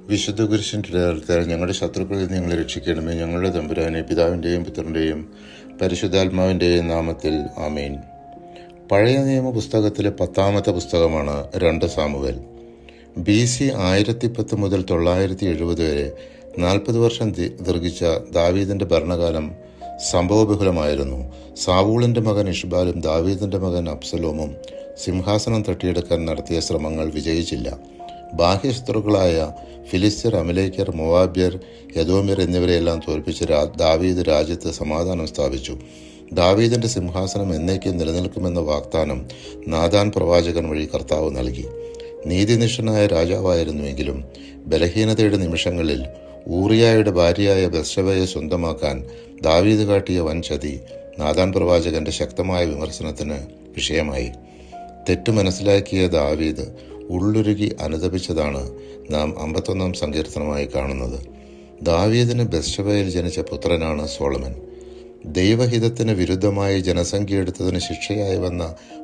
വിശുദ്ധ കുരിശിൻ്റെ നേതൃത്വത്തിൽ ഞങ്ങളുടെ ശത്രുക്കളിൽ നിന്ന് ഞങ്ങളെ രക്ഷിക്കണമേ. ഞങ്ങളുടെ തമ്പുരാനെ, പിതാവിൻ്റെയും പുത്രൻ്റെയും പരിശുദ്ധാത്മാവിൻ്റെയും നാമത്തിൽ ആമേൻ. പഴയ നിയമ പുസ്തകത്തിലെ 10-ാമത്തെ പുസ്തകമാണ് 2 സാമുവേൽ. BC 1010 മുതൽ 970 വരെ 40 വർഷം ദീർഘിച്ച ദാവീദിൻ്റെ ഭരണകാലം സംഭവബഹുലമായിരുന്നു. സാവൂളിൻ്റെ മകൻ ഇഷ്ബാലും ദാവീദിൻ്റെ മകൻ അബ്സലോമും സിംഹാസനം തട്ടിയെടുക്കാൻ നടത്തിയ ശ്രമങ്ങൾ വിജയിച്ചില്ല. ബാഹ്യശത്രുക്കളായ ഫിലിസ്ത്യർ, അമലേക്യർ, മോവാബ്യർ, യദോമ്യർ എന്നിവരെയെല്ലാം തോൽപ്പിച്ച് ദാവീദ് രാജ്യത്ത് സമാധാനം സ്ഥാപിച്ചു. ദാവീദിൻ്റെ സിംഹാസനം എന്നേക്കും നിലനിൽക്കുമെന്ന വാഗ്ദാനം നാഥാൻ പ്രവാചകൻ വഴി കർത്താവ് നൽകി. നീതിനിഷ്ഠനായ രാജാവായിരുന്നുവെങ്കിലും ബലഹീനതയുടെ നിമിഷങ്ങളിൽ ഊറിയായുടെ ഭാര്യയായ ബത്ശബയെ സ്വന്തമാക്കാൻ ദാവീദ് കാട്ടിയ വൻ ചതി നാഥാൻ പ്രവാചകന്റെ ശക്തമായ വിമർശനത്തിന് വിഷയമായി. തെറ്റ് മനസ്സിലാക്കിയ ദാവീദ് ഉള്ളുരുകി അനുതപിച്ചതാണ് നാം 51-ാം സങ്കീർത്തനമായി കാണുന്നത്. ദാവീദിന് ബത്ശബയിൽ ജനിച്ച പുത്രനാണ് സോളമൻ. ദൈവഹിതത്തിന് വിരുദ്ധമായി ജനസംഖ്യ എടുത്തതിന് ശിക്ഷയായി വന്ന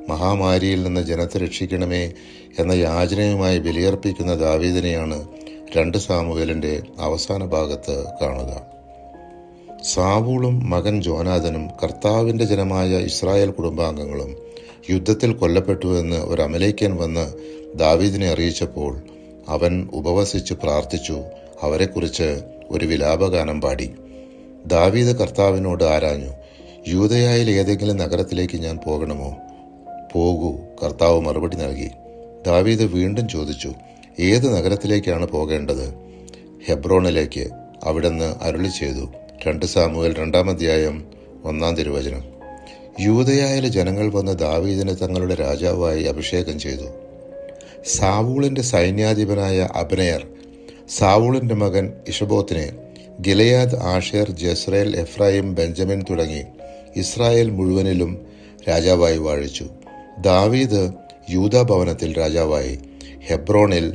മഹാമാരിയിൽ നിന്ന് ജനത്തെ രക്ഷിക്കണമേ എന്ന യാചനയുമായി ബലിയർപ്പിക്കുന്ന ദാവീദിനെയാണ് 2 സാമുവേലിൻ്റെ അവസാന ഭാഗത്ത് കാണുക. സാവൂളും മകൻ ജോനാഥനും കർത്താവിൻ്റെ ജനമായ ഇസ്രായേൽ കുടുംബാംഗങ്ങളും യുദ്ധത്തിൽ കൊല്ലപ്പെട്ടുവെന്ന് ഒരു അമലേക്യൻ വന്ന് ദാവീദിനെ അറിയിച്ചപ്പോൾ അവൻ ഉപവസിച്ച് പ്രാർത്ഥിച്ചു. അവരെക്കുറിച്ച് ഒരു വിലാപഗാനം പാടി. ദാവീദ് കർത്താവിനോട് ആരാഞ്ഞു, യൂദയായിൽ ഏതെങ്കിലും നഗരത്തിലേക്ക് ഞാൻ പോകണമോ? പോകൂ, കർത്താവ് മറുപടി നൽകി. ദാവീദ് വീണ്ടും ചോദിച്ചു, ഏത് നഗരത്തിലേക്കാണ് പോകേണ്ടത്? ഹെബ്രോണിലേക്ക്. അവിടുന്ന് അരുളി ചെയ്തു. 2 സാമുവേൽ 2-ാം അധ്യായം 1-ാം തിരുവചനം. യൂദയായിലെ ജനങ്ങൾ വന്ന് ദാവീദിനെ തങ്ങളുടെ രാജാവായി അഭിഷേകം ചെയ്തു. സാവൂളിൻ്റെ സൈന്യാധിപനായ അബ്നെയർ സാവൂളിൻ്റെ മകൻ ഇഷബോത്തിനെ ഗിലെയാദ്, ആഷേർ, ജസ്രയേൽ, എഫ്രായിം, ബെഞ്ചമിൻ തുടങ്ങി ഇസ്രായേൽ മുഴുവനിലും രാജാവായി വാഴിച്ചു. ദാവീദ് യൂദാ ഭവനത്തിൽ രാജാവായി ഹെബ്രോണിൽ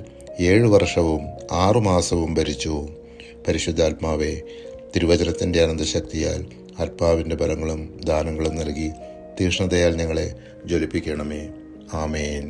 7 വർഷവും 6 മാസവും ഭരിച്ചു. പരിശുദ്ധാത്മാവെ, തിരുവചനത്തിൻ്റെ അനന്തശക്തിയാൽ ആത്മാവിൻ്റെ ബലങ്ങളും ദാനങ്ങളും നൽകി തീക്ഷ്ണതയാൽ ഞങ്ങളെ ജ്വലിപ്പിക്കണമേ. ആമേൻ.